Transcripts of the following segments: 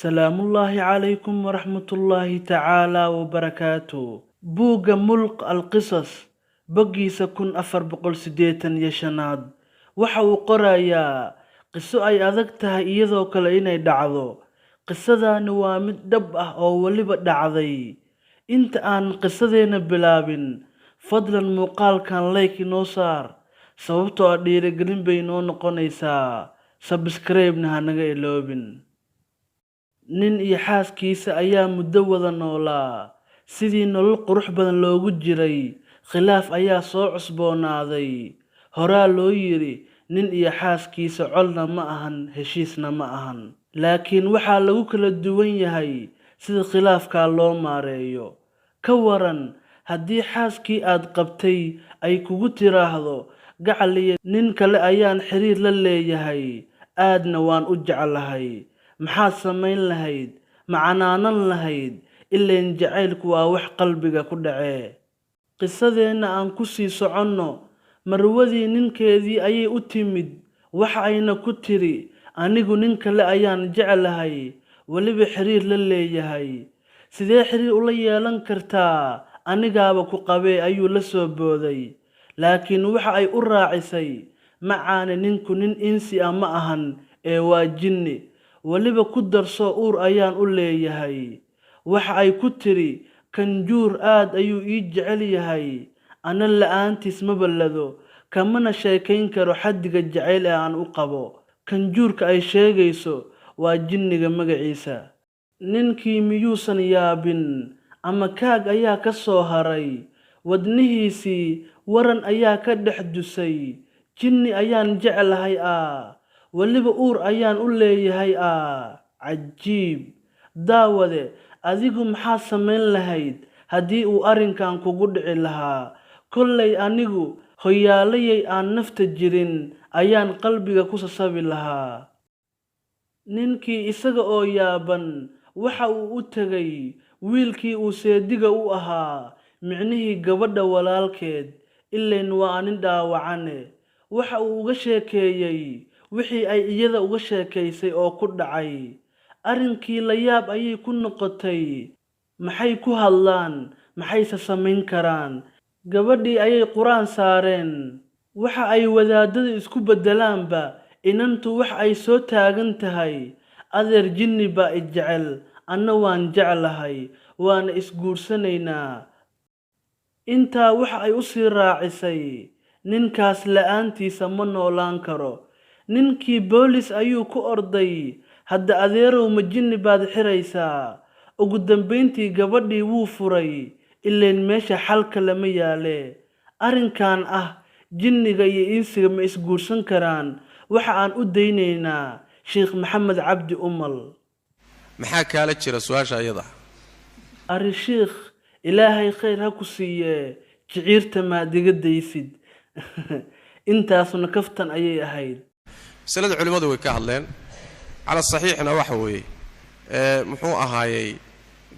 سلام الله عليكم ورحمة الله تعالى وبركاته. بوغا ملق القصص بقي سكن أفر بقول سديتا يشناد وحاو قرايا قصو أي أذكتها إيضو كلايني دعضو قصدا نوامد دبأه أو وليبا دعضي انت آن قصدين بلابن فضلا مقال كان ليكي نوصار سببتو أدير قرين بينو نقونيسا سبسكريبنا هنغا إلوبن nin iyo xaaskiisa ayaa muddo wada noolaa sidii nolol qurux badan loogu jiray khilaaf ayaa soo cusboonaaday horaa loo yiri nin iyo xaaskiisa colna ma ahan heshiisna ma ahan laakiin waxaa lagu kala duwan yahay sida khilaafka loo maareeyo ka waran haddii xaaskii aad qabtay ay kugu tiraahdo gacaliye nin kale ayaan xiriir la leeyahay aadna waan u jeclahay maxaad samayn lahayd macanaanan lahayd ileen jacaylku waa wax qalbiga ku dhacee qisadeena aan ku sii soconno marwadii ninkeedii ayay u timid waxa ayna ku tiri anigu nin kale ayaan jeclahay waliba xiriir la leeyahay sidee xiriir ula yeelan kartaa anigaaba ku qabee ayuu la soo booday laakiin waxa ay u raacisay macaane ninku nin insi ma ahan ee waa jinni waliba ku darso uur ayaan u leeyahay waxa ay ku tiri kanjuur aad ayuu ii jecel yahay ana la'aantiis ma ballado kamana sheekayn karo xaddiga jacayl ee aan u qabo kanjuurka ay sheegayso waa jinniga magaciisa ninkii miyuusan yaabin ama kaag ayaa ka soo haray wadnihiisii waran ayaa ka dhex dusay jinni ayaan jeclahay waliba uur ayaan u leeyahay cajiib daawade adigu maxaa samayn lahayd haddii uu arrinkan kugu dhici lahaa kollay anigu hoyaalayay aan nafta jirin ayaan qalbiga ku sasabi lahaa ninkii isaga oo yaaban waxa uu u tegay wiilkii uu seediga u ahaa micnihii gabadha walaalkeed ileen waa nin dhaawacane waxa uu uga sheekeeyey wixii ay iyada uga sheekaysay oo ku dhacay arrinkii la yaab ayay ku noqotay maxay ku hadlaan maxayse samayn karaan gabadhii ayay quraan saareen waxa ay wadaadada isku bedelaanba inantu wax ay soo taagan tahay adeer jinni baa i jecel anna waan jeclahay waana isguursanaynaa intaa waxa ay u sii raacisay ninkaas la'aantiisa ma noolaan karo ninkii boolis ayuu ku orday hadda adeerow ma jinni baad xiraysaa ugu dambayntii gabadhii wuu furay ileen meesha xalka lama yaale arrinkan jinniga iyo insiga ma isguursan karaan waxa aan u daynaynaa sheekh maxamed cabdi umal maxaa kaala jira su'aasha ayada ari sheekh ilaahay khayr ha ku siiye jiciirta maad iga daysid intaasna kaftan ayay ahayd masalada culimadu way ka hadleen cala saxiixna waxa weeye muxuu ahaayay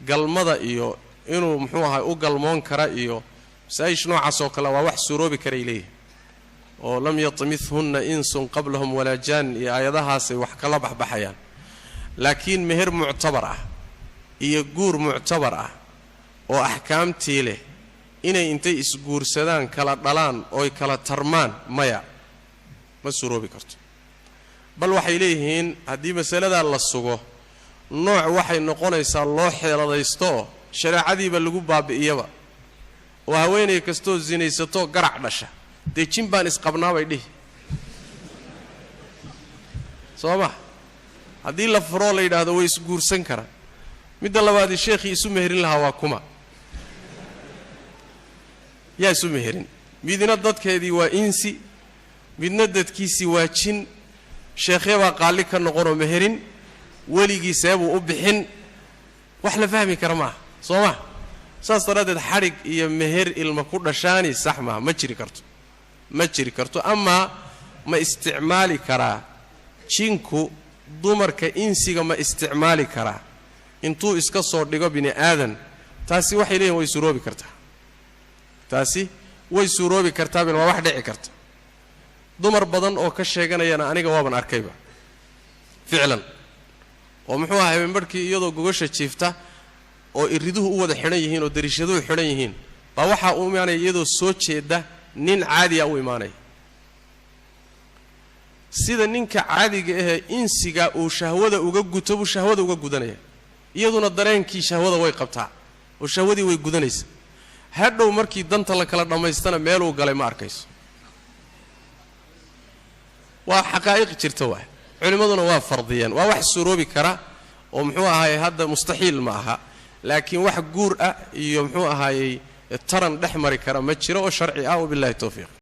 galmada iyo inuu muxuu ahaay u galmoon kara iyo masaa'ish noocaas oo kale waa wax suuroobi karay leeyahay oo lam yatmithunna insun qablahum walaa jaan iyo aayadahaasay wax kala baxbaxayaan laakiin meher muctabar iyo guur muctabar oo axkaamtii leh inay intay isguursadaan kala dhalaan oo kala tarmaan maya ma suuroobi karto bal waxay leeyihiin haddii masaladaa la sugo nooc waxay noqonaysaa loo xeeladaysto shareecadiiba lagu baabi'iyaba oo haweenay kastoo zinaysato garac dhasha dee jin baan isqabnaabay dhihi soo ma haddii la furoo la yidhaahdo way isguursan karaan midda labaadii sheekhii isu meherin lahaa waa kuma yaa isu meherin midna dadkeedii waa insi midna dadkiisii waa jin sheekhee baa qaali ka noqonoo meherin weligii seebuu u bixin wax la fahmi kara maaha soo ma saas daraaddeed xadhig iyo meher ilma ku dhashaani sax maaha ma jiri karto amaa ma isticmaali karaa jinku dumarka insiga ma isticmaali karaa intuu iska soo dhigo bini aadan taasi waxay leeyihin way suuroobi kartaa taasi way suuroobi kartaa bin waa wax dhici karta dumar badan oo ka sheeganayana aniga waaban arkayba ficlan oo muxuu ahaa habeenbarkii iyadoo gogasha jiifta oo iriduhu u wada xidhan yihiin oo dariishaduhu xidhan yihiin baa waxaa u imaanaya iyadoo soo jeeda nin caadi ah u imaanaya sida ninka caadiga ah insiga uu shahwada uga guto buu shahwada uga gudanaya iyaduna dareenkii shahwada way qabtaa oo shahwadii way gudanaysaa hadhow markii danta la kala dhamaystana meel uu galay ma arkayso waa xaqaa'iq jirta waa culimaduna waa fardiyeen waa wax suroobi kara oo muxuu ahaayay hadda mustaxiil ma aha laakiin wax guur ah iyo muxuu ahaayay taran dhex mari kara ma jiro oo sharci ah wabillahi tawfiiq